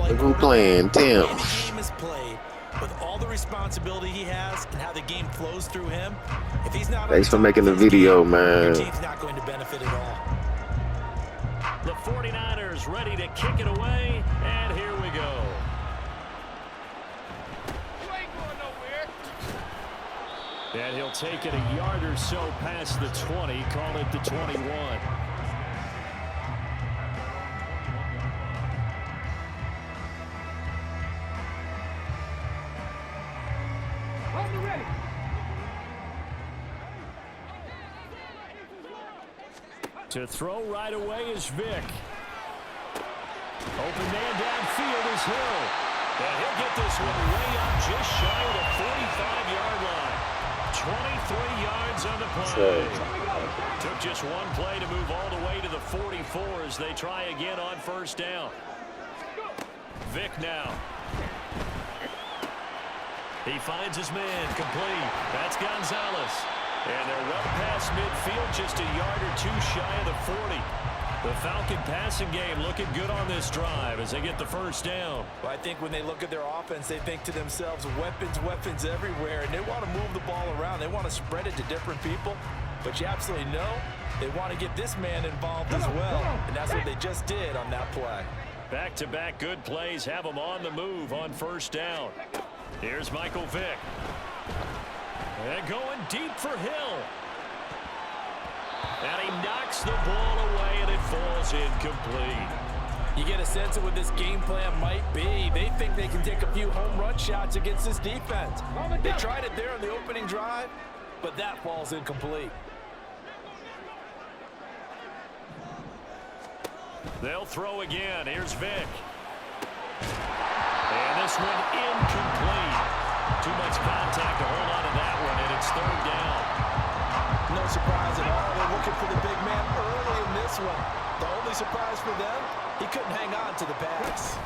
play Who playing? Tim. any game is played with all the responsibility he has and how the game flows through him. If he's not Thanks for on top making of the his video, game, man. your team's not going to benefit at all. The 49ers ready to kick it away, and here we go. And he'll take it a yard or so past the 20, call it the 21. To throw right away is Vick. Open man downfield is Hill. And he'll get this one way up just shy of the 45-yard line. 23 yards on the play. Took just one play to move all the way to the 44 as they try again on first down. Vick now. He finds his man complete. That's Gonzalez. And they're well past midfield, just a yard or two shy of the 40. The Falcon passing game looking good on this drive as they get the first down. Well, I think when they look at their offense, they think to themselves, weapons everywhere, and they want to move the ball around. They want to spread it to different people, but you absolutely know they want to get this man involved as well, and that's what they just did on that play. Back-to-back good plays have them on the move on first down. Here's Michael Vick. And going deep for Hill. And he knocks the ball away, and it falls incomplete. You get a sense of what this game plan might be. They think they can take a few home run shots against this defense. They tried it there on the opening drive, but that falls incomplete. They'll throw again. Here's Vick. And this one incomplete. Too much contact to hold on to that one, and it's third down. No surprise at all. They're looking for the big man early in this one. The only surprise for them, he couldn't hang on to the pass.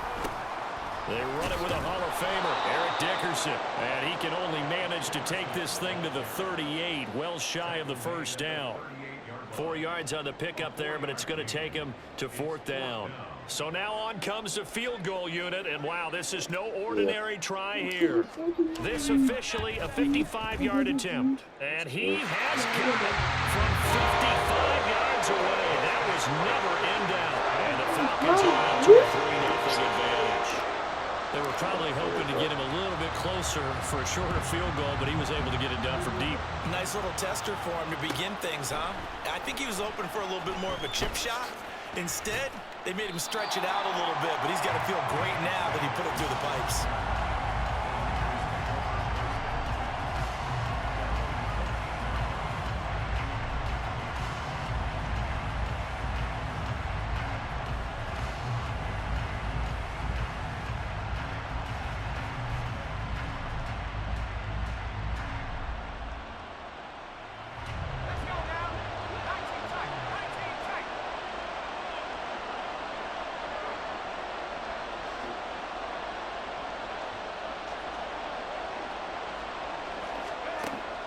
They run it with a Hall of Famer, Eric Dickerson. And he can only manage to take this thing to the 38, well shy of the first down. 4 yards on the pickup there, but it's going to take him to fourth down. So now on comes the field goal unit, and wow, this is no ordinary try here. This officially a 55-yard attempt. And he has got it from 55 yards away. That was never in doubt. And the Falcons are out to a 3-0 advantage. They were probably hoping to get him a little bit closer for a shorter field goal, but he was able to get it done from deep. Nice little tester for him to begin things, huh? I think he was open for a little bit more of a chip shot. Instead, they made him stretch it out a little bit, but he's got to feel great now that he put it through the pipes.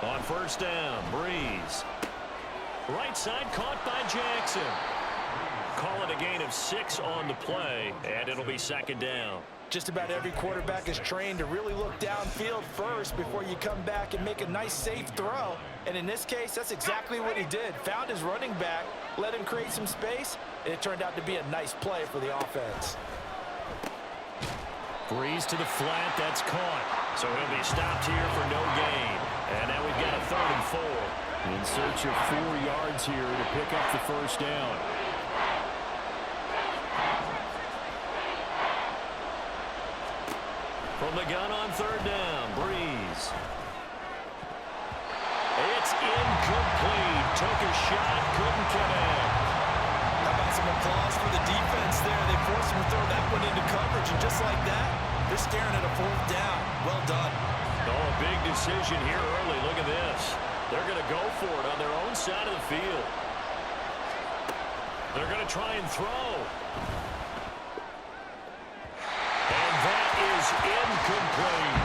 On first down, Breeze. Right side caught by Jackson. Call it a gain of 6 on the play, and it'll be second down. Just about every quarterback is trained to really look downfield first before you come back and make a nice, safe throw. And in this case, that's exactly what he did. Found his running back, let him create some space, and it turned out to be a nice play for the offense. Breeze to the flat, that's caught. So he'll be stopped here for no gain. And now we've got a 3rd and 4. In search of 4 yards here to pick up the first down. From the gun on 3rd down, Breeze. It's incomplete. Took a shot, couldn't connect. How about some applause for the defense there? They forced him to throw that one into coverage, and just like that, they're staring at a 4th down. Well done. Oh, a big decision here early. Look at this. They're going to go for it on their own side of the field. They're going to try and throw. And that is incomplete.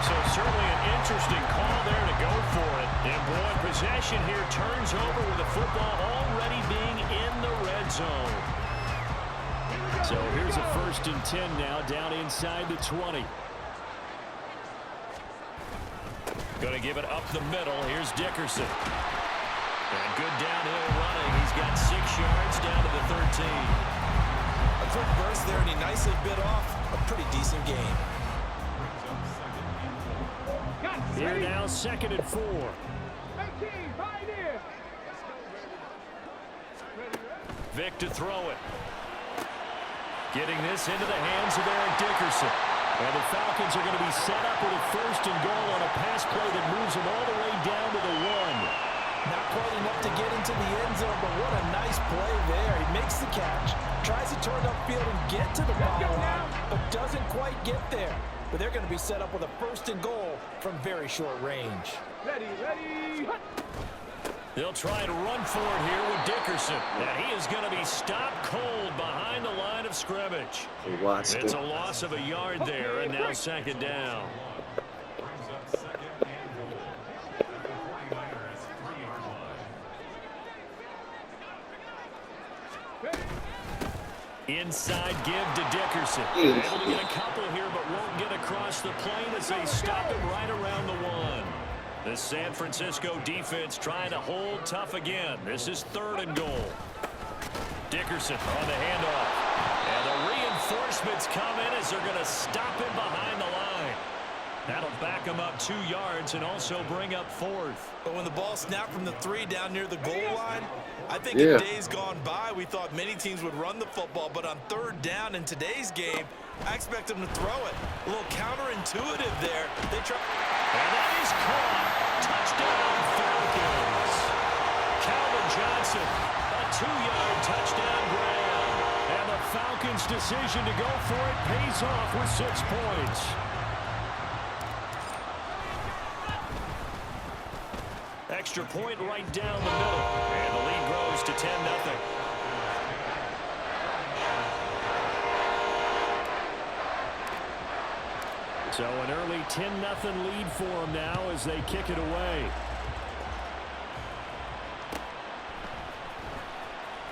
So certainly an interesting call there to go for it. And boy, possession here turns over with the football already being in the red zone. So here's a 1st and 10 now, down inside the 20. Going to give it up the middle. Here's Dickerson. And good downhill running. He's got 6 yards down to the 13. A quick burst there, and he nicely bit off a pretty decent gain. Here now, 2nd and 4. Vic to throw it. Getting this into the hands of Eric Dickerson. And the Falcons are going to be set up with a 1st and goal on a pass play that moves them all the way down to the 1. Not quite enough to get into the end zone, but what a nice play there. He makes the catch, tries to turn upfield and get to the ball line, but doesn't quite get there. But they're going to be set up with a 1st and goal from very short range. Ready. They'll try to run for it here with Dickerson. And he is going to be stopped cold behind the line of scrimmage. It's a loss of a yard there, and now 2nd down. Inside give to Dickerson. Able to get a couple here, but won't get across the plane as they stop him right around the 1. The San Francisco defense trying to hold tough again. This is 3rd and goal. Dickerson on the handoff. And the reinforcements come in as they're going to stop him behind the line. That'll back him up 2 yards and also bring up 4th. But when the ball snapped from the 3 down near the goal line, I think in days gone by, we thought many teams would run the football, but on 3rd down in today's game, I expect them to throw it. A little counterintuitive there. They try. And that is caught. Touchdown, Falcons. Calvin Johnson, a 2-yard touchdown grab. And the Falcons' decision to go for it pays off with 6 points. Extra point right down the middle. And the lead grows to 10-0. So an early 10-0 lead for them now as they kick it away.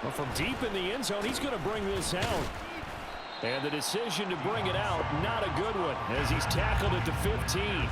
Well, from deep in the end zone, he's going to bring this out. And the decision to bring it out, not a good one, as he's tackled at the 15.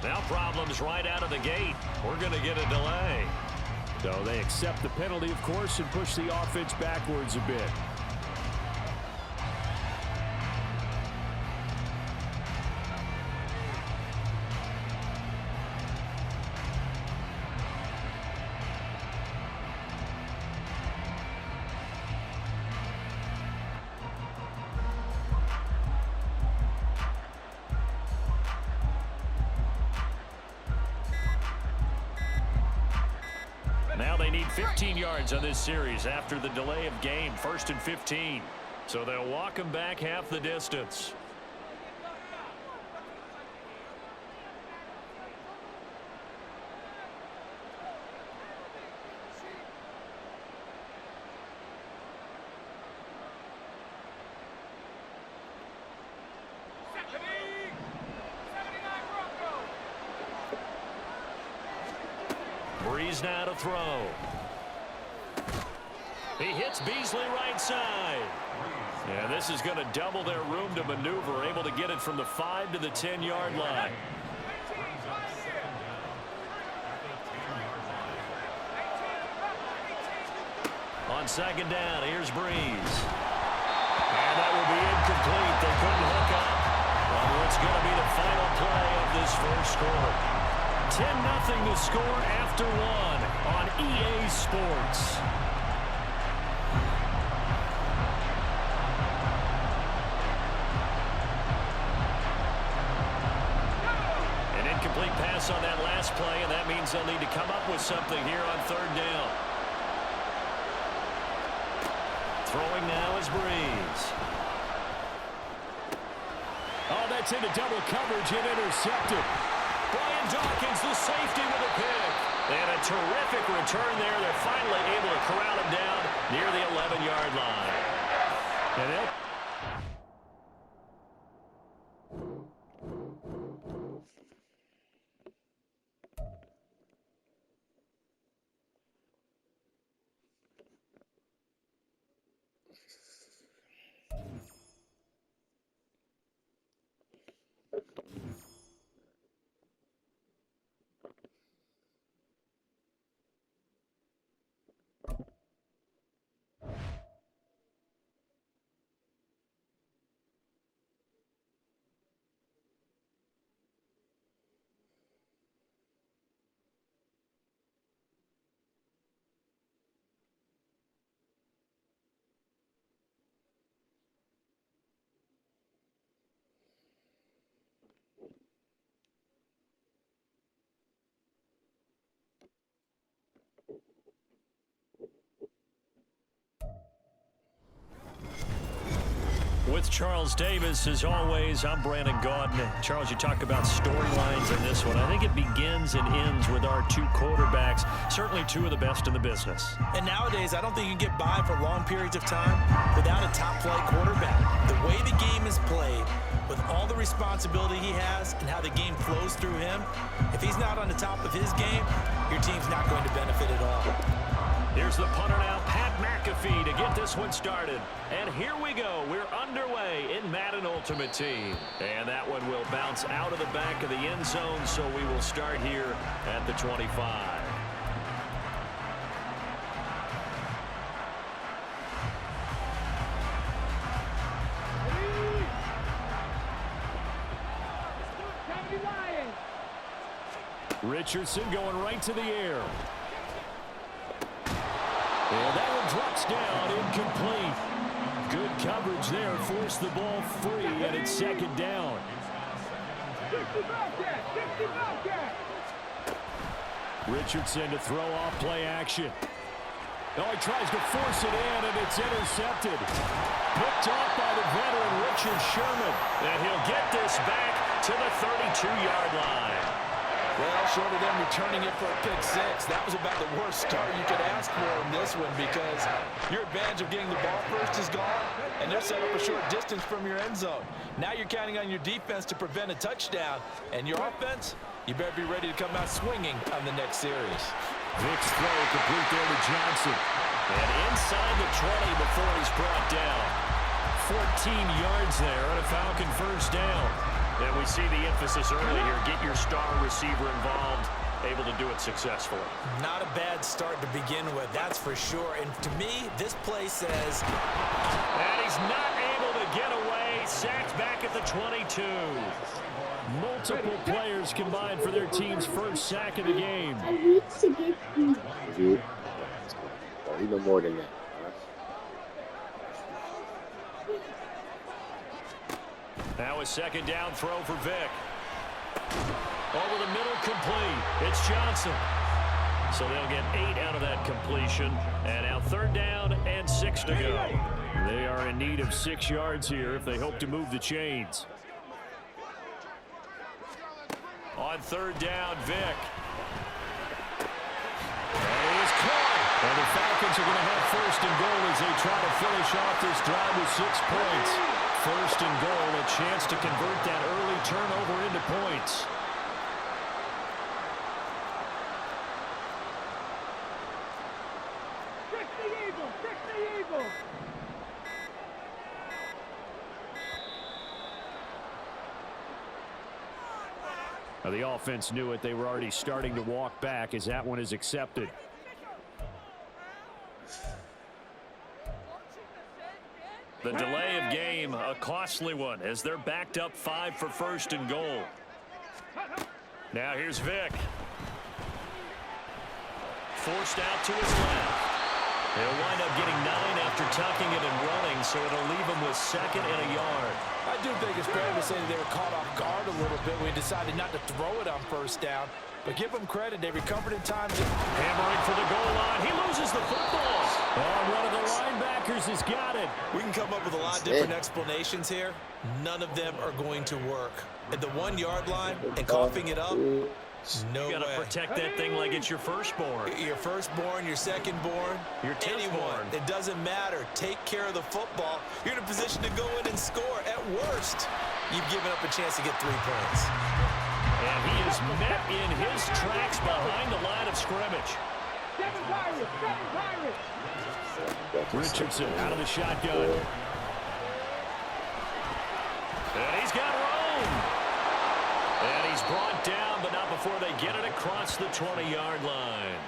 Now problems right out of the gate. We're going to get a delay. So they accept the penalty, of course, and push the offense backwards a bit. Now they need 15 yards on this series after the delay of game. 1st and 15. So they'll walk him back half the distance. Breeze now to throw. He hits Beasley right side. Yeah, this is going to double their room to maneuver, able to get it from the 5 to the 10-yard line. On 2nd down, here's Breeze. And that will be incomplete. They couldn't hook up on what's going to be the final play of this first quarter. 10-0 to score after 1 on EA Sports. An incomplete pass on that last play, and that means they'll need to come up with something here on 3rd down. Throwing now is Breeze. Oh, that's into double coverage and intercepted. Brian Dawkins, the safety with a pick. And a terrific return there. They're finally able to corral him down near the 11-yard line. And it. With Charles Davis, as always, I'm Brandon Gaudin. Charles, you talk about storylines in this one. I think it begins and ends with our two quarterbacks, certainly two of the best in the business. And nowadays, I don't think you can get by for long periods of time without a top-flight quarterback. The way the game is played, with all the responsibility he has and how the game flows through him, if he's not on the top of his game, your team's not going to benefit at all. Here's the punter now, Pat McAfee, to get this one started. And here we go. We're underway in Madden Ultimate Team. And that one will bounce out of the back of the end zone, so we will start here at the 25. Richardson going right to the air. And that one drops down, incomplete. Good coverage there, forced the ball free, and it's second down. Richardson to throw off play action. Oh, he tries to force it in, and it's intercepted. Picked off by the veteran Richard Sherman. And he'll get this back to the 32-yard line. Well, short of them returning it for a pick six, that was about the worst start you could ask for in this one, because your advantage of getting the ball first is gone, and they're set up a short distance from your end zone. Now you're counting on your defense to prevent a touchdown, and your offense, you better be ready to come out swinging on the next series. Vick's throw complete there to Johnson. And inside the 20 before he's brought down. 14 yards there on a Falcon first down. And we see the emphasis early here. Get your star receiver involved, able to do it successfully. Not a bad start to begin with, that's for sure. And to me, this play says... And he's not able to get away. Sacked back at the 22. Multiple players combined for their team's first sack of the game. Even more than that. Now a second down throw for Vick. Over the middle, complete. It's Johnson. So they'll get 8 out of that completion. And now third down and 6 to go. They are in need of 6 yards here if they hope to move the chains. On third down, Vick. And he is caught. And the Falcons are going to have first and goal as they try to finish off this drive with 6 points. First and goal, a chance to convert that early turnover into points. Trick the Eagle! Trick the Eagle! Now the offense knew it. They were already starting to walk back as that one is accepted. The delay of game, a costly one, as they're backed up 5 for first and goal. Now here's Vick. Forced out to his left. He'll wind up getting 9 after tucking it and running, so it'll leave him with second and a yard. I do think it's fair to say that they were caught off guard a little bit when he decided not to throw it on first down. But give them credit, they recovered in time. Hammering for the goal line. He loses the football. Oh, one of the linebackers has got it. We can come up with a lot of different explanations here. None of them are going to work. At the 1 yard line and coughing it up, no way. You got to protect that thing like it's your firstborn. Your firstborn, your secondborn, your anyone. It doesn't matter. Take care of the football. You're in a position to go in and score. At worst, you've given up a chance to get 3 points. And he is met in his tracks behind the line of scrimmage. 7 Pirates, 7 Pirates. Richardson out of the shotgun. And he's got room. And he's brought down, but not before they get it across the 20-yard line.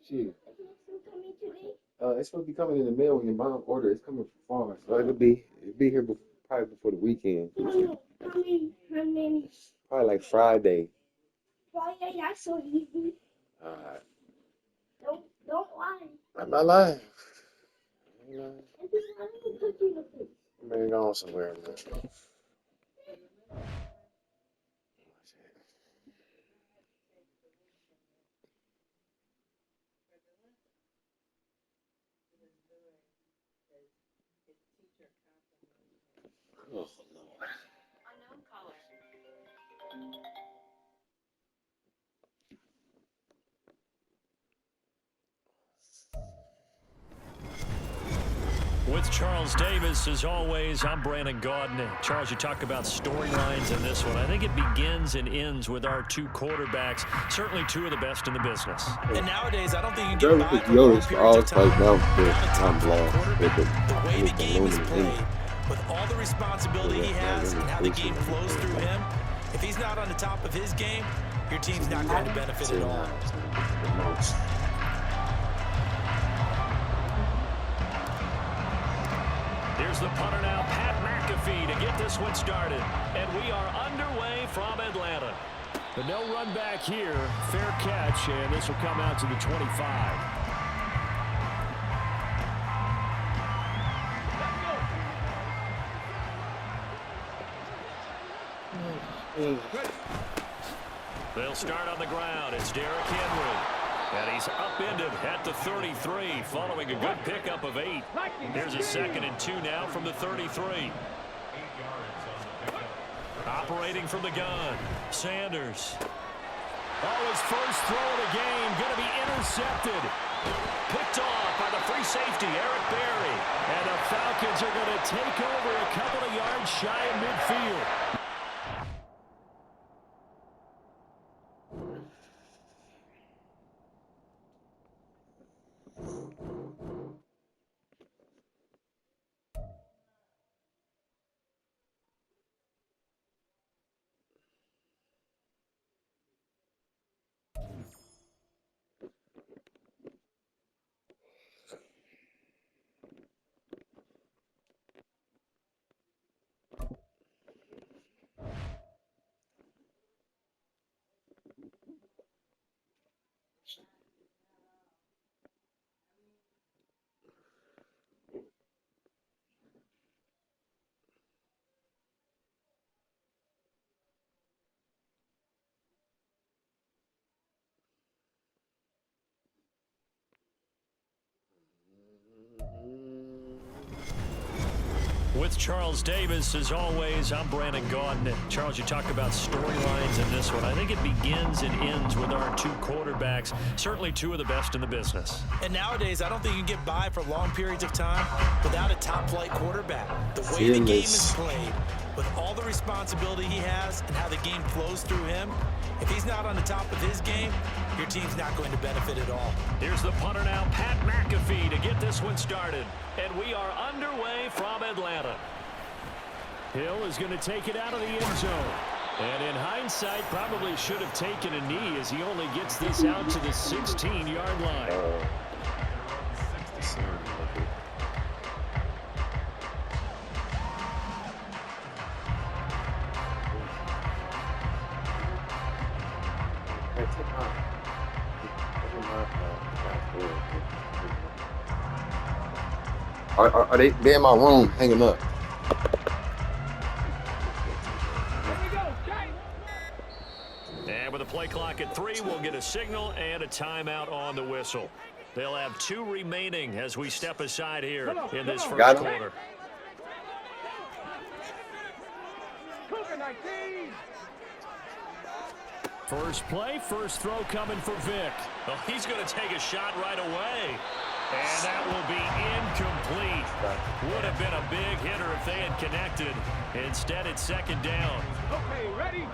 Shit. It's supposed to be coming in the mail when your mom order. It's coming from far, so it'll be here probably before the weekend. How many? Probably like Friday. Friday, that's so easy. Alright. Don't lie. I'm not lying. I'm not- And just let me put you in the place. I'm ready to go on somewhere, man. Oh, Lord. Unknown caller. With Charles Davis, as always, I'm Brandon Gaudin. Charles, you talk about storylines in this one. I think it begins and ends with our two quarterbacks, certainly two of the best in the business. And nowadays, I don't think you can get by Joe for long is periods all of time right now, without a but I'm top-flight blessed. quarterback. The way the game is It's played, with all the responsibility he has and how the game flows through him, if he's not on the top of his game, your team's not going to benefit at all. Here's the punter now, Pat McAfee, to get this one started. And we are underway from Atlanta. But no run back here. Fair catch, and this will come out to the 25. They'll start on the ground. It's Derrick Henry. And he's upended at the 33 following a good pickup of 8. Here's a 2nd and 2 now from the 33. Operating from the gun, Sanders. Oh, his first throw of the game going to be intercepted. Picked off by the free safety, Eric Berry. And the Falcons are going to take over a couple of yards shy of midfield. With Charles Davis, as always, I'm Brandon Gaudin. Charles, you talk about storylines in this one. I think it begins and ends with our two quarterbacks, certainly two of the best in the business. And nowadays, I don't think you can get by for long periods of time without a top-flight quarterback. The way the game is played, with all the responsibility he has and how the game flows through him, if he's not on the top of his game, your team's not going to benefit at all. Here's the punter now, Pat McAfee, to get this one started. And we are underway from Atlanta. Hill is going to take it out of the end zone. And in hindsight, probably should have taken a knee as he only gets this out to the 16-yard line. Are they in my room hanging up? And with a play clock at 3, we'll get a signal and a timeout on the whistle. They'll have 2 remaining as we step aside here in this first quarter. First play, first throw coming for Vic. Well, he's going to take a shot right away. And that will be incomplete. Would have been a big hitter if they had connected. Instead, it's second down. Okay, ready?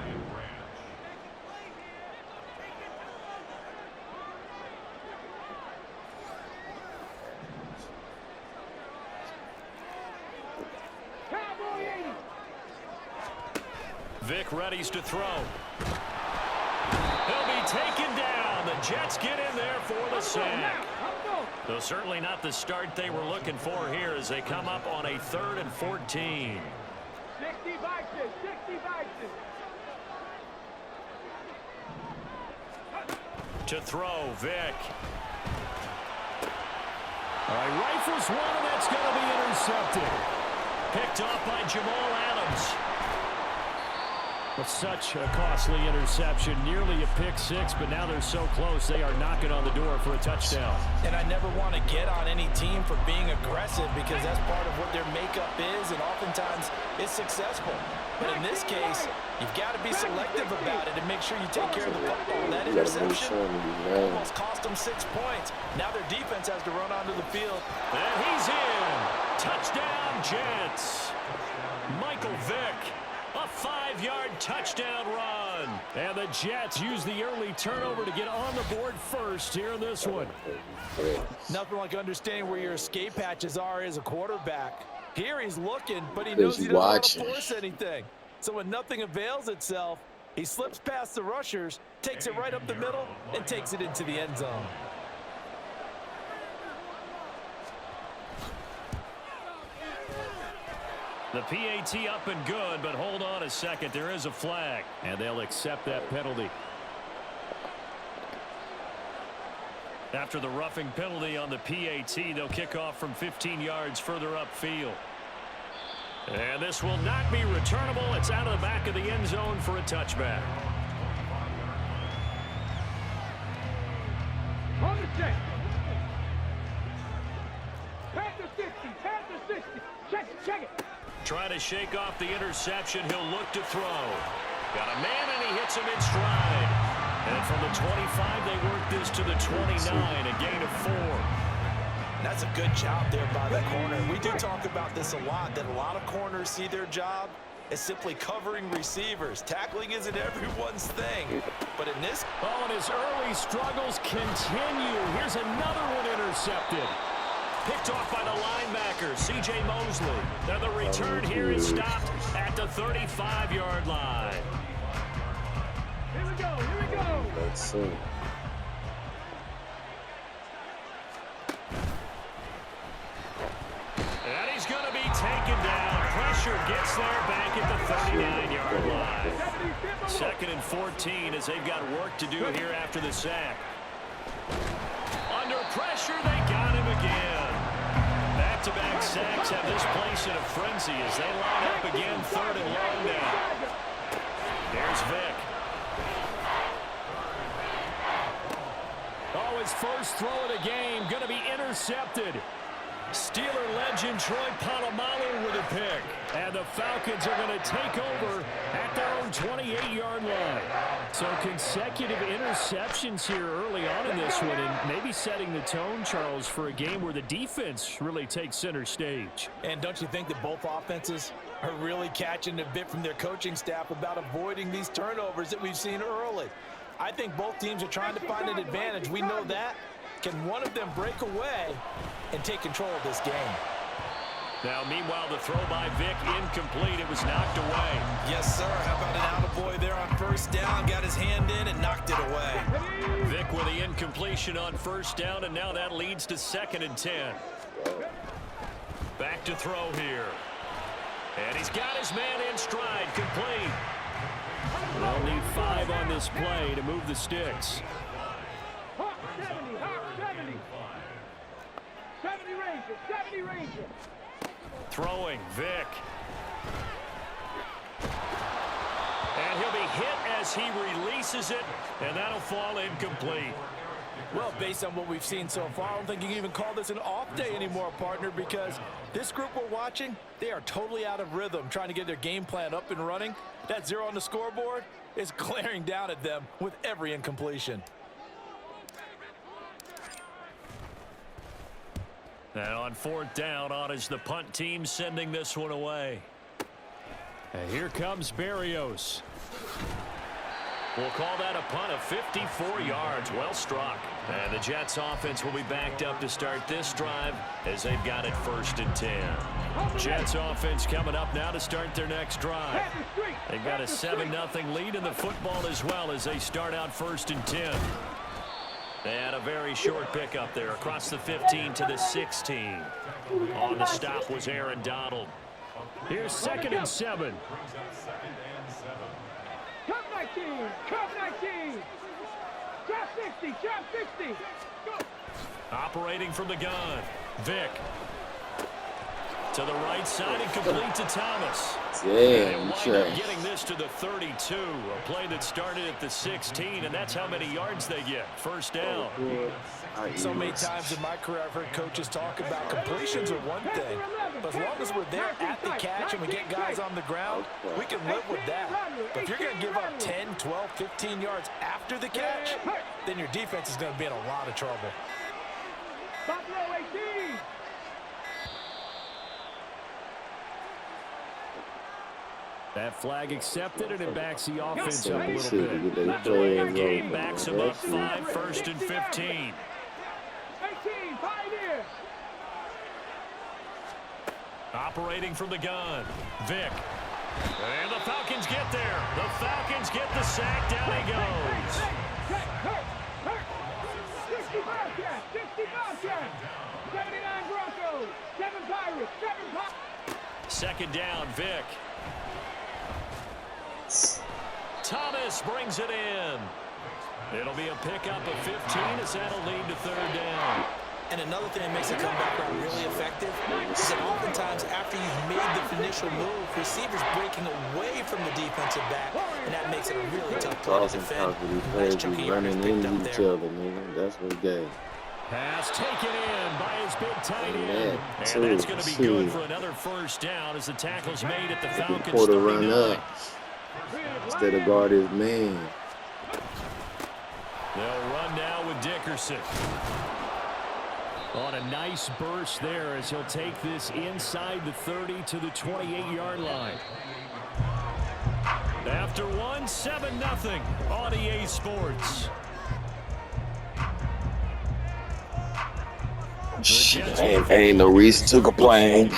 Vic readies to throw. He'll be taken down. The Jets get in there for the sack. Though certainly not the start they were looking for here as they come up on a 3rd and 14. 60 boxes, 60 boxes. To throw, Vic. All right, rifles one, and that's going to be intercepted. Picked off by Jamal Adams. But such a costly interception, nearly a pick 6, but now they're so close they are knocking on the door for a touchdown. And I never want to get on any team for being aggressive because that's part of what their makeup is, and oftentimes it's successful. But in this case, you've got to be selective about it and make sure you take care of the football. That interception almost cost them 6 points. Now their defense has to run onto the field. And he's in. Touchdown, Jets. Michael Vick. A 5-yard touchdown run. And the Jets use the early turnover to get on the board first here in this one. Nothing like understanding where your escape hatches are as a quarterback. Here he's looking, but he knows he doesn't want to force anything. So when nothing avails itself, he slips past the rushers, takes it right up the middle, and takes it into the end zone. The PAT up and good, but hold on a second. There is a flag, and they'll accept that penalty. After the roughing penalty on the PAT, they'll kick off from 15 yards further upfield. And this will not be returnable. It's out of the back of the end zone for a touchback. On the check. Pass the 60, pass the 60. Check it. Trying to shake off the interception. He'll look to throw. Got a man, and he hits him in stride. And from the 25, they work this to the 29, a gain of 4. That's a good job there by the corner. We do talk about this a lot, that a lot of corners see their job as simply covering receivers. Tackling isn't everyone's thing. But in this... Oh, and his early struggles continue. Here's another one intercepted. Picked off by the linebacker, C.J. Mosley. Then the return here is stopped at the 35-yard line. Here we go. Let's see. And he's going to be taken down. Pressure gets there back at the 39-yard line. 2nd and 14 as they've got work to do here after the sack. Under pressure, they got him again. Back-to-back sacks have this place in a frenzy as they line up again 3rd and long now. Here's Vic. Oh, his first throw of the game going to be intercepted. Steeler legend Troy Polamalu with a pick. And the Falcons are going to take over at their own 28-yard line. So consecutive interceptions here early on in this one, and maybe setting the tone, Charles, for a game where the defense really takes center stage. And don't you think that both offenses are really catching a bit from their coaching staff about avoiding these turnovers that we've seen early? I think both teams are trying to find an advantage. We know that. Can one of them break away and take control of this game? Now, meanwhile, the throw by Vic incomplete. It was knocked away. Yes, sir. How about an attaboy there on first down? Got his hand in and knocked it away. Vic with the incompletion on first down, and now that leads to 2nd and 10. Back to throw here. And he's got his man in stride, complete. They'll need 5 on this play to move the sticks. Ranger, 70 Ranger. Throwing, Vic. And he'll be hit as he releases it, and that'll fall incomplete. Well, based on what we've seen so far, I don't think you can even call this an off day anymore, partner, because this group we're watching, they are totally out of rhythm, trying to get their game plan up and running. That 0 on the scoreboard is glaring down at them with every incompletion. And on 4th down, on is the punt team sending this one away. And here comes Berrios. We'll call that a punt of 54 yards. Well struck. And the Jets offense will be backed up to start this drive as they've got it 1st and 10. Jets offense coming up now to start their next drive. They've got a 7-0 lead in the football as well as they start out 1st and 10. And a very short pickup there across the 15 to the 16. On the stop was Aaron Donald. Here's 2nd and 7. Cup 19, Cup 19. Drop 60, drop 60. Operating from the gun. Vic. To the right side and complete to Thomas. Damn, Getting this to the 32. A play that started at the 16, and that's how many yards they get. 1st down. So many times in my career, I've heard coaches talk about completions are one thing, but as long as we're there at the catch and we get guys on the ground, we can live with that. But if you're going to give up 10, 12, 15 yards after the catch, then your defense is going to be in a lot of trouble. Top row 18. That flag accepted, and it backs the offense up a little bit. The delay game backs them up 5, 1st and 15. 18, Pioneer. Operating from the gun. Vic. And the Falcons get there. The Falcons get the sack. Down he goes. 65 cats, 65 cats. 79 Broncos, 7 Pirates, 7 Pirates. 2nd down, Vic. Thomas brings it in. It'll be a pickup of 15 as that'll lead to 3rd down. And another thing that makes a comeback run really effective is that oftentimes after you've made the initial move, receivers breaking away from the defensive back, and that makes it a really tough play to defend. Nice chunk of yardage picked up there. That's what gave. Pass taken in by his big tight end. And that's going to be good for another 1st down as the tackle's made at the Falcons' Porter 39. run up instead of guard his man. They'll run now with Dickerson. On a nice burst there as he'll take this inside the 30 to the 28-yard line. After one, 7-0 on EA Sports. Ain't no reason to complain.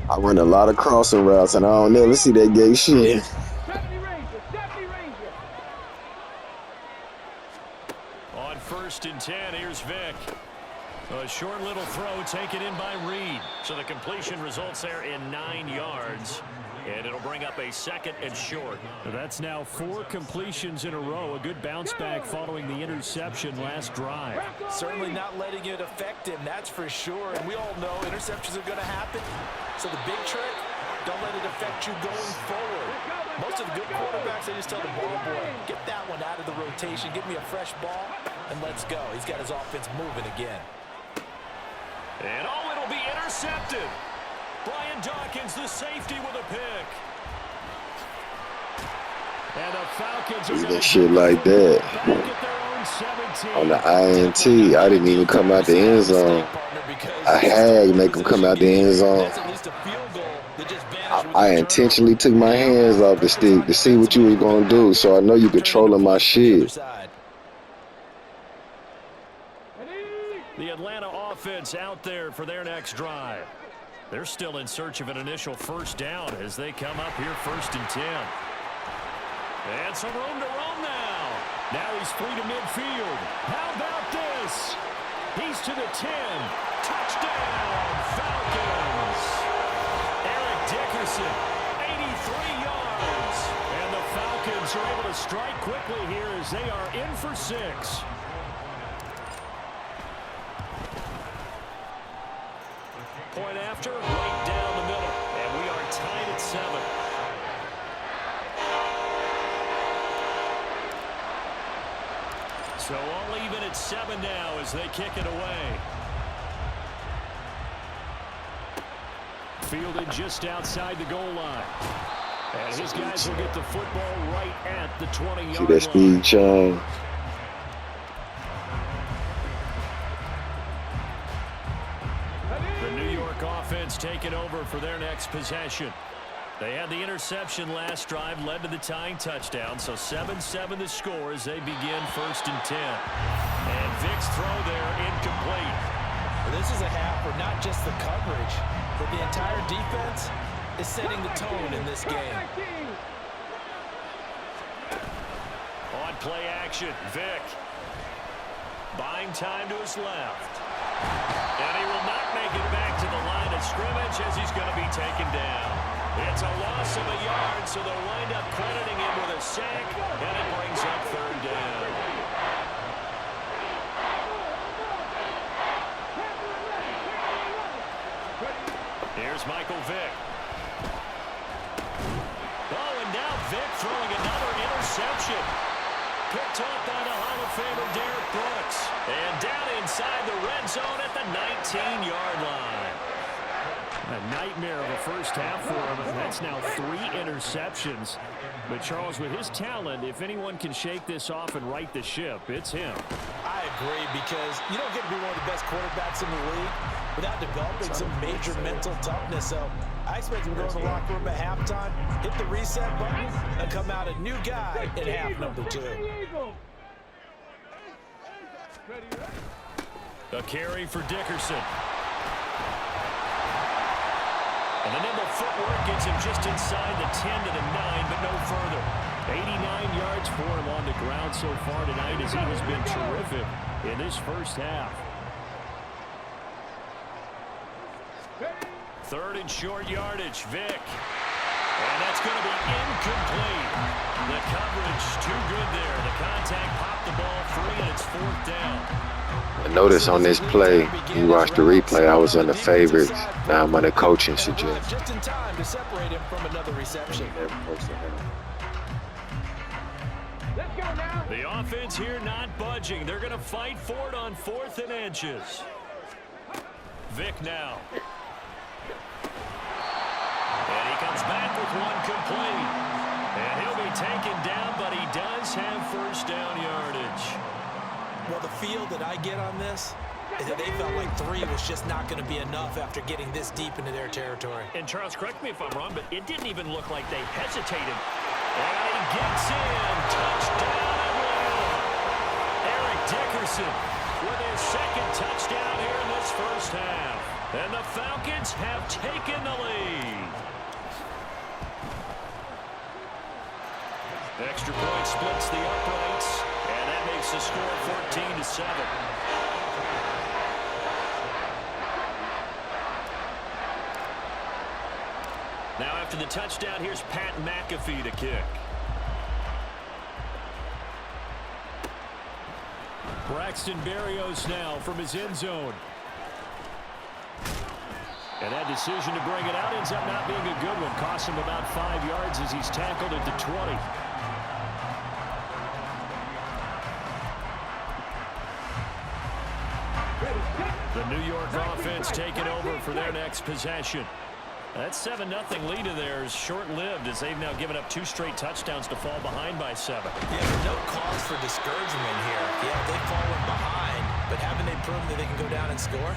I run a lot of crossing routes and I don't never see that gay shit. 70 Ranger, 70 Ranger. On 1st and 10, here's Vic. A short little throw taken in by Reed. So the completion results there in 9 yards. And it'll bring up a 2nd and short. That's now 4 completions in a row. A good bounce back following the interception last drive. Certainly not letting it affect him, that's for sure. And we all know interceptions are going to happen. So the big trick, don't let it affect you going forward. Most of the good quarterbacks, they just tell the ball boy, get that one out of the rotation, give me a fresh ball, and let's go. He's got his offense moving again. And it'll be intercepted. Brian Dawkins, the safety, with a pick. And the Falcons are Even shit like that. On the INT, I didn't even come out the end zone. I had to make him come out the end zone. I intentionally took my hands off the stick to see what you was going to do, so I know you controlling my shit. The Atlanta offense out there for their next drive. They're still in search of an initial 1st down as they come up here 1st and 10. And some room to roam now. Now he's free to midfield. How about this? He's to the 10. Touchdown, Falcons. Eric Dickerson, 83 yards. And the Falcons are able to strike quickly here as they are in for 6. after, right down the middle. And we are tied at 7. So all even at 7 now as they kick it away. Fielded just outside the goal line. And his guys will get the football right at the 20-yard line. See that speed, Sean? The New York offense taking over for their next possession. They had the interception last drive, led to the tying touchdown, so 7-7 the score as they begin 1st and 10. And Vic's throw there incomplete. This is a half where not just the coverage, but the entire defense is setting the tone in this game. On play action, Vic. Buying time to his left. And he will not make it back to the line of scrimmage as he's going to be taken down. It's a loss of a yard, so they'll wind up crediting him with a sack, and it brings up 3rd down. Here's Michael Vick. Oh, and now Vick throwing another interception. Picked off by the Hall of Famer Derek Brooks. And down inside the red zone at the 19-yard line. A nightmare of a first half for him. That's now 3 interceptions. But, Charles, with his talent, if anyone can shake this off and right the ship, it's him. I agree, because you don't get to be one of the best quarterbacks in the league without developing some major mental toughness. So I expect him to go in the locker room at halftime, hit the reset button, and come out a new guy in half number 2. A carry for Dickerson. And the nimble footwork gets him just inside the 10 to the 9, but no further. 89 yards for him on the ground so far tonight as he has been terrific in this first half. 3rd and short yardage, Vic. And that's going to be incomplete. The coverage too good there. The contact popped the ball free, and it's 4th down. I noticed on this play, you watched the replay, I was on the favorites. Now I'm on the coaching suggestion. Just in time to separate him from another reception. Let's go now. The offense here not budging. They're going to fight for it on 4th and inches. Vic now. And he comes back with one complete. And he'll be taken down, but he does have 1st down yardage. Well, the feel that I get on this is that they felt like 3 was just not going to be enough after getting this deep into their territory. And Charles, correct me if I'm wrong, but it didn't even look like they hesitated. And he gets in. Touchdown Atlanta. Eric Dickerson with his 2nd touchdown here in this first half. And the Falcons have taken the lead. Extra point splits the uprights. And that makes the score 14-7. Now after the touchdown, here's Pat McAfee to kick. Braxton Berrios now from his end zone. And that decision to bring it out ends up not being a good one. Costs him about 5 yards as he's tackled at the 20. The New York offense taking over for their next possession. That 7-0 lead of theirs short-lived as they've now given up 2 straight touchdowns to fall behind by 7. Yeah, there's no cause for discouragement here. Yeah, they've fallen behind, but haven't they proven that they can go down and score?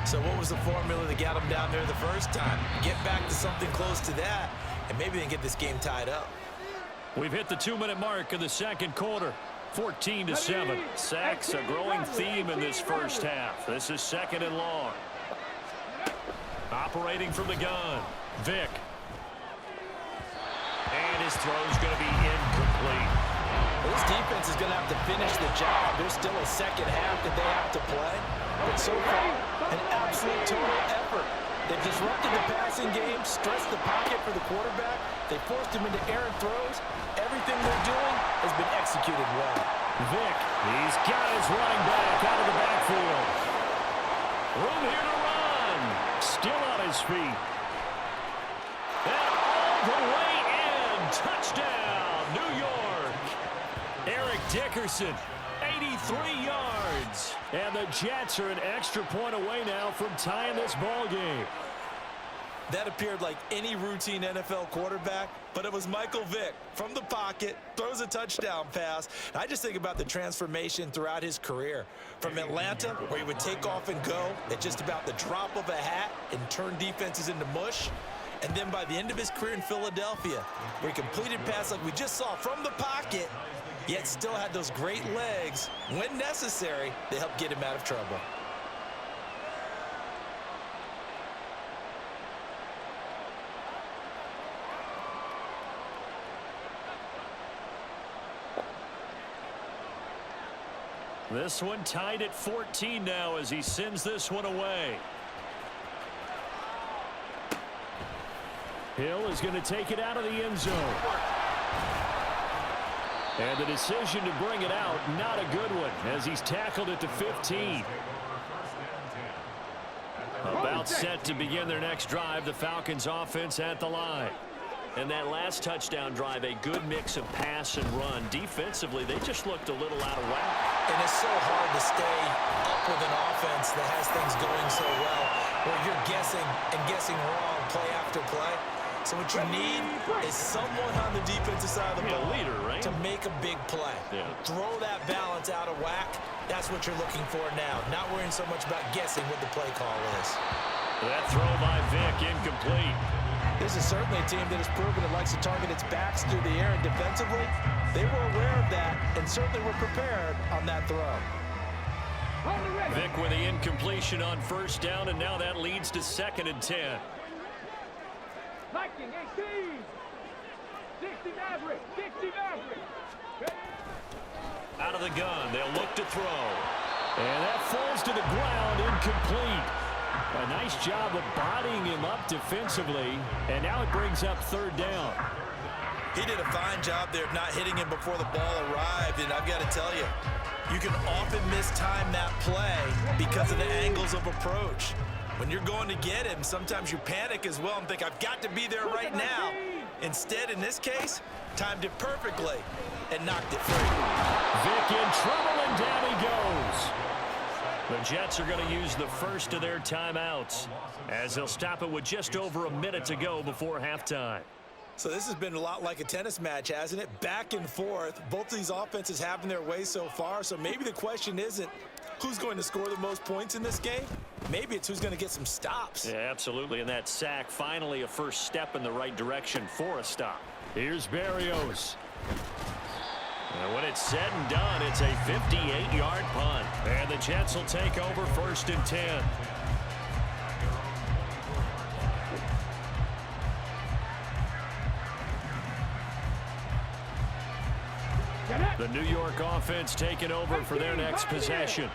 So what was the formula that got them down there the first time? Get back to something close to that, and maybe they can get this game tied up. We've hit the 2-minute mark of the 2nd quarter. 14-7. Sacks, a growing theme in this first half. This is 2nd and long. Operating from the gun, Vic. And his throw's going to be incomplete. Well, this defense is going to have to finish the job. There's still a second half that they have to play. But so far, an absolute total effort. They've disrupted the passing game, stressed the pocket for the quarterback. They forced him into errant throws. Everything they're doing has been executed well. Vic, he's got his running back out of the backfield. Room here to run. Still on his his feet. And all the way in. Touchdown, New York. Eric Dickerson, 83 yards. And the Jets are an extra point away now from tying this ball game. That appeared like any routine NFL quarterback, but it was Michael Vick from the pocket, throws a touchdown pass. I just think about the transformation throughout his career. From Atlanta, where he would take off and go at just about the drop of a hat and turn defenses into mush. And then by the end of his career in Philadelphia, where he completed passes like we just saw from the pocket, yet still had those great legs. When necessary, they helped get him out of trouble. This one tied at 14 now as he sends this one away. Hill is going to take it out of the end zone. And the decision to bring it out, not a good one, as he's tackled at the 15. About set to begin their next drive, the Falcons offense at the line. And that last touchdown drive, a good mix of pass and run. Defensively, they just looked a little out of whack. And it's so hard to stay up with an offense that has things going so well, where you're guessing and guessing wrong play after play. So what you need is someone on the defensive side of the ball leader, right? to make a big play. Yeah. Throw that balance out of whack. That's what you're looking for now. Not worrying so much about guessing what the play call is. That throw by Vick incomplete. This is certainly a team that has proven it likes to target its backs through the air, and defensively, they were aware of that and certainly were prepared on that throw. Vick with the incompletion on first down, and now that leads to 2nd and 10. Viking 18. 60 Maverick. 60 Maverick. Out of the gun, they'll look to throw. And that falls to the ground, incomplete. A nice job of bodying him up defensively, and now it brings up 3rd down. He did a fine job there of not hitting him before the ball arrived, and I've got to tell you, you can often mistime that play because of the angles of approach. When you're going to get him, sometimes you panic as well and think, I've got to be there right now. Instead, in this case, timed it perfectly and knocked it free. Vick in trouble, and down he goes. The Jets are going to use the first of their timeouts as they'll stop it with just over a minute to go before halftime. So this has been a lot like a tennis match, hasn't it? Back and forth. Both of these offenses having their way so far, so maybe the question isn't who's going to score the most points in this game. Maybe it's who's going to get some stops. Yeah, absolutely, and that sack finally a first step in the right direction for a stop. Here's Berrios. And when it's said and done, it's a 58-yard punt. And the Jets will take over 1st and 10. The New York offense taking over for their next possession.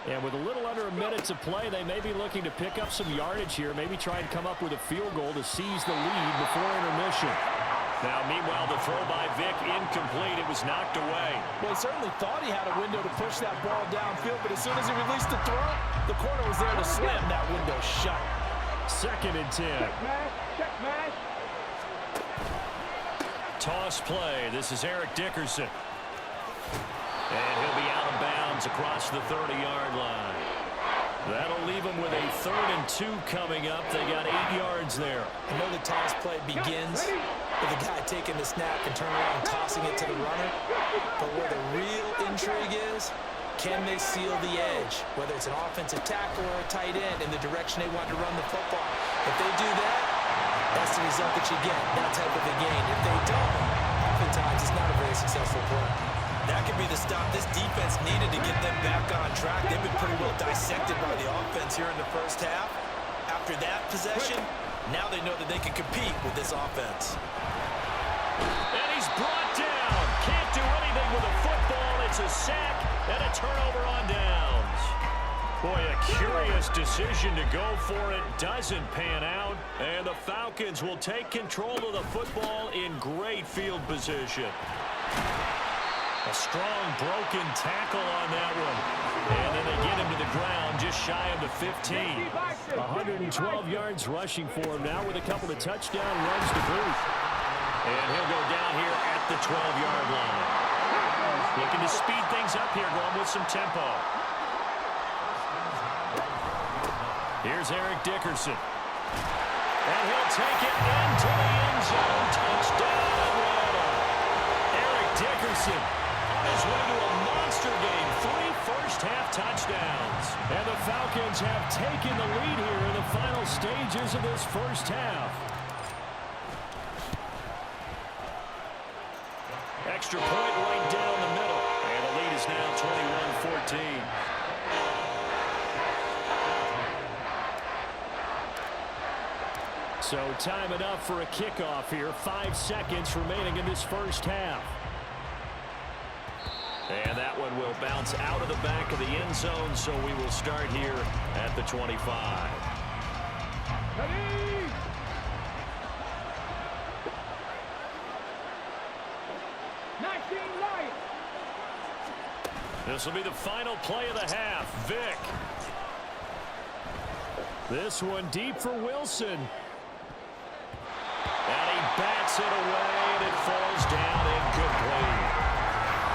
And with a little under a minute to play, they may be looking to pick up some yardage here, maybe try and come up with a field goal to seize the lead before intermission. Now, meanwhile, the throw by Vick incomplete. It was knocked away. Well, he certainly thought he had a window to push that ball downfield, but as soon as he released the throw, the corner was there to slam that window shut. 2nd and 10. Check mash. Toss play. This is Eric Dickerson. And he'll be out of bounds across the 30-yard line. That'll leave them with a 3rd and 2 coming up. They got 8 yards there. I know the toss play begins with the guy taking the snap and turning around and tossing it to the runner. But where the real intrigue is, can they seal the edge? Whether it's an offensive tackle or a tight end in the direction they want to run the football. If they do that, that's the result that you get, that type of a game. If they don't, oftentimes it's not a very successful play. That could be the stop this defense needed to get them back on track. They've been pretty well dissected by the offense here in the first half. After that possession, now they know that they can compete with this offense. And he's brought down. Can't do anything with a football. It's a sack and a turnover on downs. Boy, a curious decision to go for it. Doesn't pan out. And the Falcons will take control of the football in great field position. A strong broken tackle on that one. And then they get him to the ground just shy of the 15. 112 yards rushing for him now with a couple of touchdown runs to boot. And he'll go down here at the 12-yard line. Looking to speed things up here, going with some tempo. Here's Eric Dickerson. And he'll take it into the end zone. Touchdown, Atlanta. Eric Dickerson on his way to a monster game. 3 first-half touchdowns. And the Falcons have taken the lead here in the final stages of this first half. Extra point right down the middle. And the lead is now 21-14. So time it up for a kickoff here. 5 seconds remaining in this first half. And that one will bounce out of the back of the end zone, so we will start here at the 25. Ready? This will be the final play of the half. Vick. This one deep for Wilson. And he bats it away, and it falls down incomplete.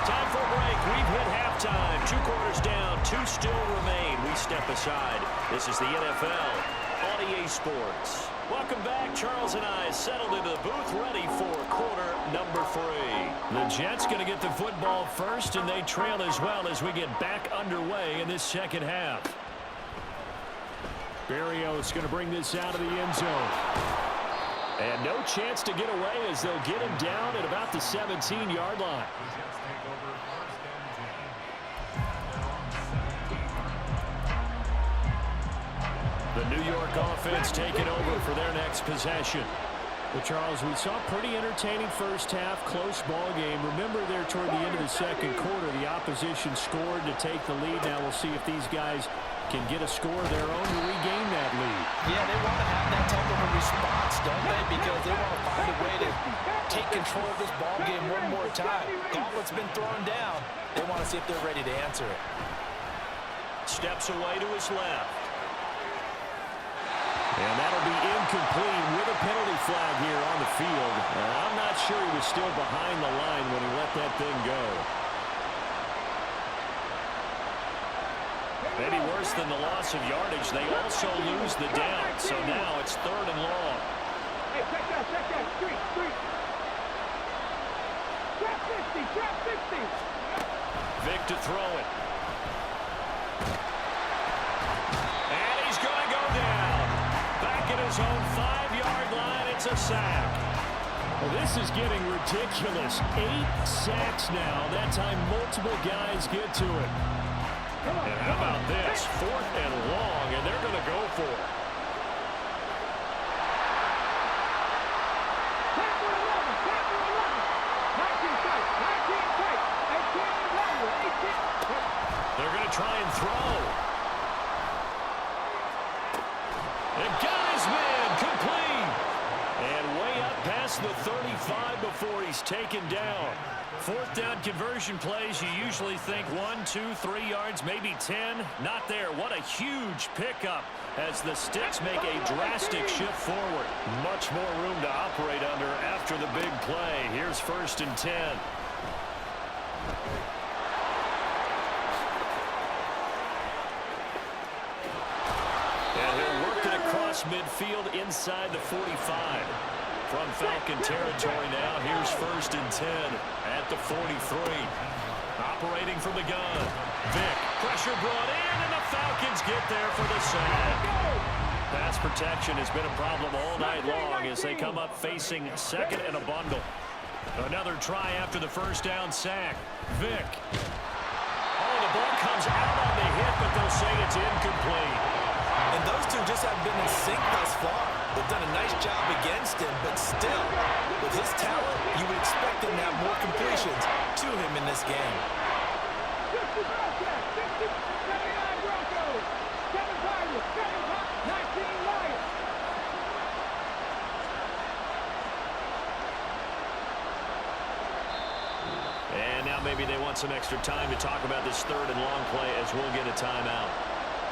Time for a break. We've hit halftime. 2 quarters down, 2 still remain. We step aside. This is the NFL on EA Sports. Welcome back. Charles and I settled into the booth, ready for quarter number 3. The Jets going to get the football first, and they trail as well as we get back underway in this second half. Berrios going to bring this out of the end zone. And no chance to get away as they'll get him down at about the 17-yard line. The New York offense taking over for their next possession. Well, Charles, we saw a pretty entertaining first half, close ball game. Remember there toward the end of the second quarter, the opposition scored to take the lead. Now we'll see if these guys can get a score of their own to regain that lead. Yeah, they want to have that type of a response, don't they? Because they want to find a way to take control of this ball game one more time. Gauntlet's been thrown down. They want to see if they're ready to answer it. Steps away to his left. And that'll be incomplete with a penalty flag here on the field. I'm not sure he was still behind the line when he let that thing go. Maybe worse than the loss of yardage, they also lose the down. So now it's 3rd and long. Hey, check that. Street. Trap 50. Vick to throw it. And he's going to go down. Back at his own 5-yard line, it's a sack. Well, this is getting ridiculous. 8 sacks now. That time multiple guys get to it. And how about this? 4th and long, and they're going to go for it. They're going to try and throw. And got his man complete. And way up past the 35 before he's taken down. 4th down conversion plays, you usually think 1, 2, 3 yards, maybe 10. Not there. What a huge pickup as the Sticks make a drastic shift forward. Much more room to operate under after the big play. Here's 1st and 10. And he'll work it across midfield inside the 45. From Falcon territory now, here's 1st and 10 at the 43. Operating from the gun. Vick, pressure brought in, and the Falcons get there for the sack. Pass protection has been a problem all night long as they come up facing 2nd and a bundle. Another try after the 1st down sack. Vick. Oh, the ball comes out on the hit, but they'll say it's incomplete. And those two just have been in sync thus far. They've done a nice job against him, but still, with his talent, you would expect him to have more completions to him in this game. And now maybe they want some extra time to talk about this 3rd and long play as we'll get a timeout.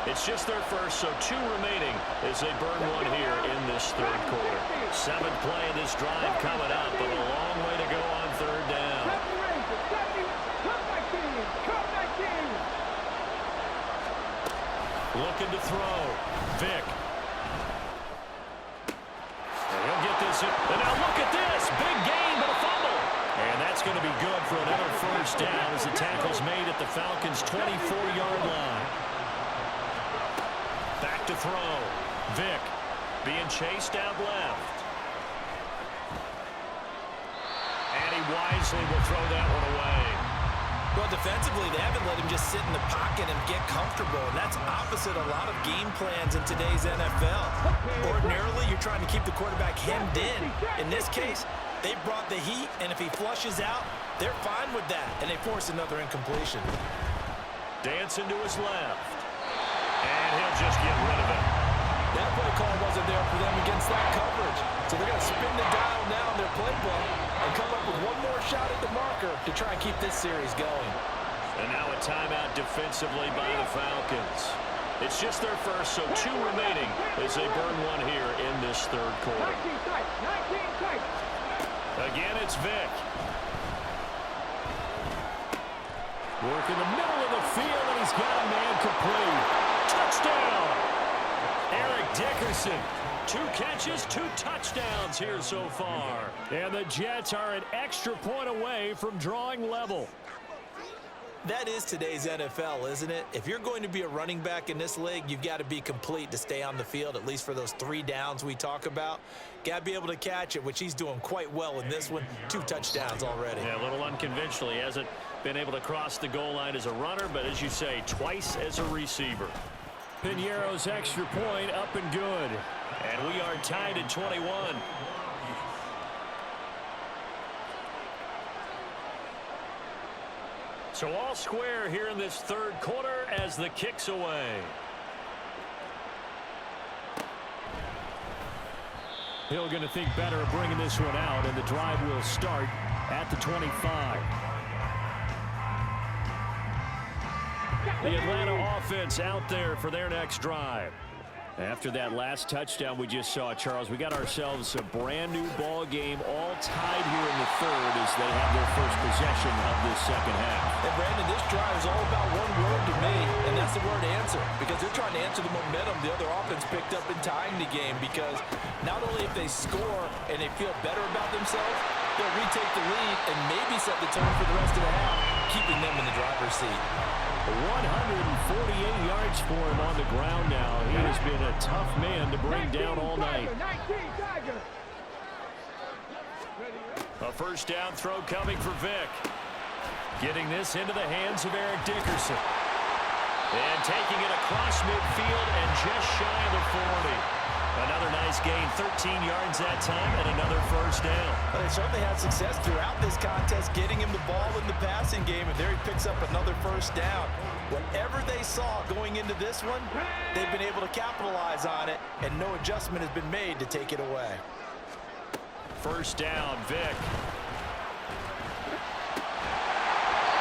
It's just their first, so 2 remaining as they burn one here in this third quarter. 7th play of this drive coming up, but a long way to go on third down. Looking to throw. Vick. And he'll get this in. And now look at this. Big gain, but a fumble. And that's going to be good for another first down as the tackle's made at the Falcons' 24-yard line. Back to throw. Vick being chased out left. And he wisely will throw that one away. Well, defensively, they haven't let him just sit in the pocket and get comfortable, and that's opposite a lot of game plans in today's NFL. Ordinarily, you're trying to keep the quarterback hemmed in. In this case, they brought the heat, and if he flushes out, they're fine with that, and they force another incompletion. Dancing to his left. And he'll just get rid of it. That play call wasn't there for them against that coverage. So they're going to spin the dial now in their playbook and come up with one more shot at the marker to try and keep this series going. And now a timeout defensively by the Falcons. It's just their first, so 2 remaining as they burn one here in this third quarter. Again, it's Vick. Work in the middle of the field, and he's got a man complete. Touchdown! Eric Dickerson. 2 catches, 2 touchdowns here so far. And the Jets are an extra point away from drawing level. That is today's NFL, isn't it? If you're going to be a running back in this league, you've got to be complete to stay on the field, at least for those 3 downs we talk about. Got to be able to catch it, which he's doing quite well in this one. 2 touchdowns already. Yeah, a little unconventional. He hasn't been able to cross the goal line as a runner, but as you say, twice as a receiver. Piñeiro's extra point up and good. And we are tied at 21. So all square here in this third quarter as the kick's away. Hill going to think better of bringing this one out, and the drive will start at the 25. The Atlanta offense out there for their next drive. After that last touchdown we just saw, Charles, we got ourselves a brand new ball game, all tied here in the third as they have their first possession of this second half. And Brandon, this drive is all about one word to me, and that's the word answer, because they're trying to answer the momentum the other offense picked up in tying the game, because not only if they score and they feel better about themselves, they'll retake the lead and maybe set the tone for the rest of the half, keeping them in the driver's seat. 148 yards for him on the ground now. He has been a tough man to bring down all night. A first down throw coming for Vick. Getting this into the hands of Eric Dickerson. And taking it across midfield and just shy of the 40. Another nice gain, 13 yards that time, and another first down. Well, they certainly had success throughout this contest, getting him the ball in the passing game, and there he picks up another first down. Whatever they saw going into this one, they've been able to capitalize on it, and no adjustment has been made to take it away. First down, Vick.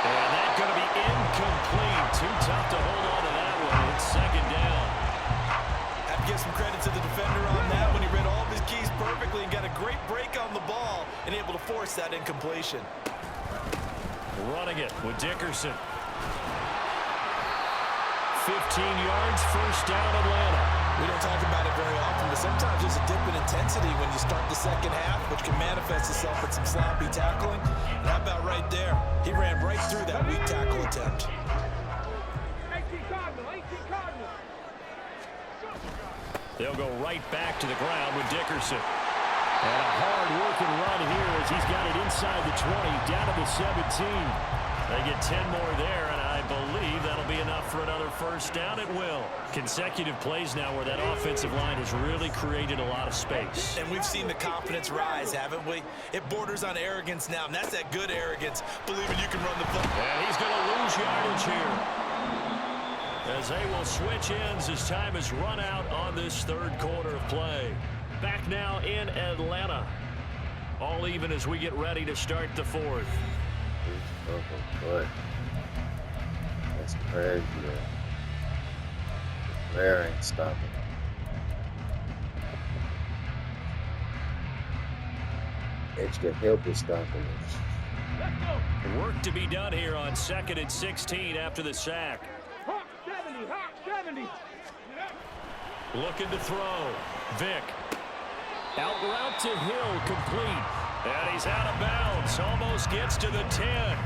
And that's going to be incomplete. Too tough to hold on to that one. It's second down. Give some credit to the defender on that when he read all of his keys perfectly and got a great break on the ball and able to force that incompletion. Running it with Dickerson. 15 yards, first down Atlanta. We don't talk about it very often, but sometimes there's a dip in intensity when you start the second half, which can manifest itself with some sloppy tackling. And how about right there? He ran right through that weak tackle attempt. 18 Cardinal. They'll go right back to the ground with Dickerson. And a hard-working run here as he's got it inside the 20, down to the 17. They get 10 more there, and I believe that'll be enough for another first down. It will. Consecutive plays now where that offensive line has really created a lot of space. And we've seen the confidence rise, haven't we? It borders on arrogance now, and that's that good arrogance, believing you can run the ball. And he's going to lose yardage here, as they will switch ends as time has run out on this third quarter of play. Back now in Atlanta. All even as we get ready to start the fourth. Oh, boy. That's crazy, man. There ain't stopping. Extra help is stopping us. Work to be done here on 2nd and 16 after the sack. Hawk 70, Hawk 70. Looking to throw. Vick. Out route to Hill, complete. And he's out of bounds. Almost gets to the 10.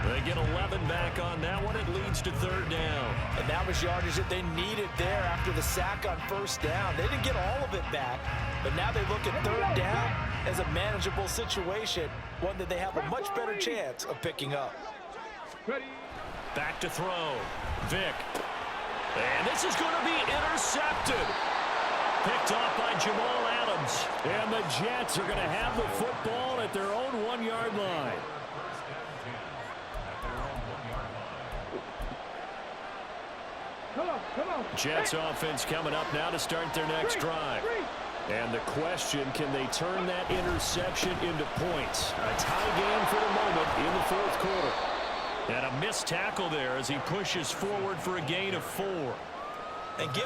They get 11 back on that one. It leads to 3rd down. And that was yardage that they needed there after the sack on 1st down. They didn't get all of it back, but now they look at 3rd down as a manageable situation, one that they have a much better chance of picking up. Back to throw. Vick. And this is going to be intercepted. Picked off by Jamal Adams. And the Jets are going to have the football at their own 1-yard line. Come on. Jets offense coming up now to start their next drive. And the question, can they turn that interception into points? A tie game for the moment in the 4th quarter. And a missed tackle there as he pushes forward for a gain of 4. And given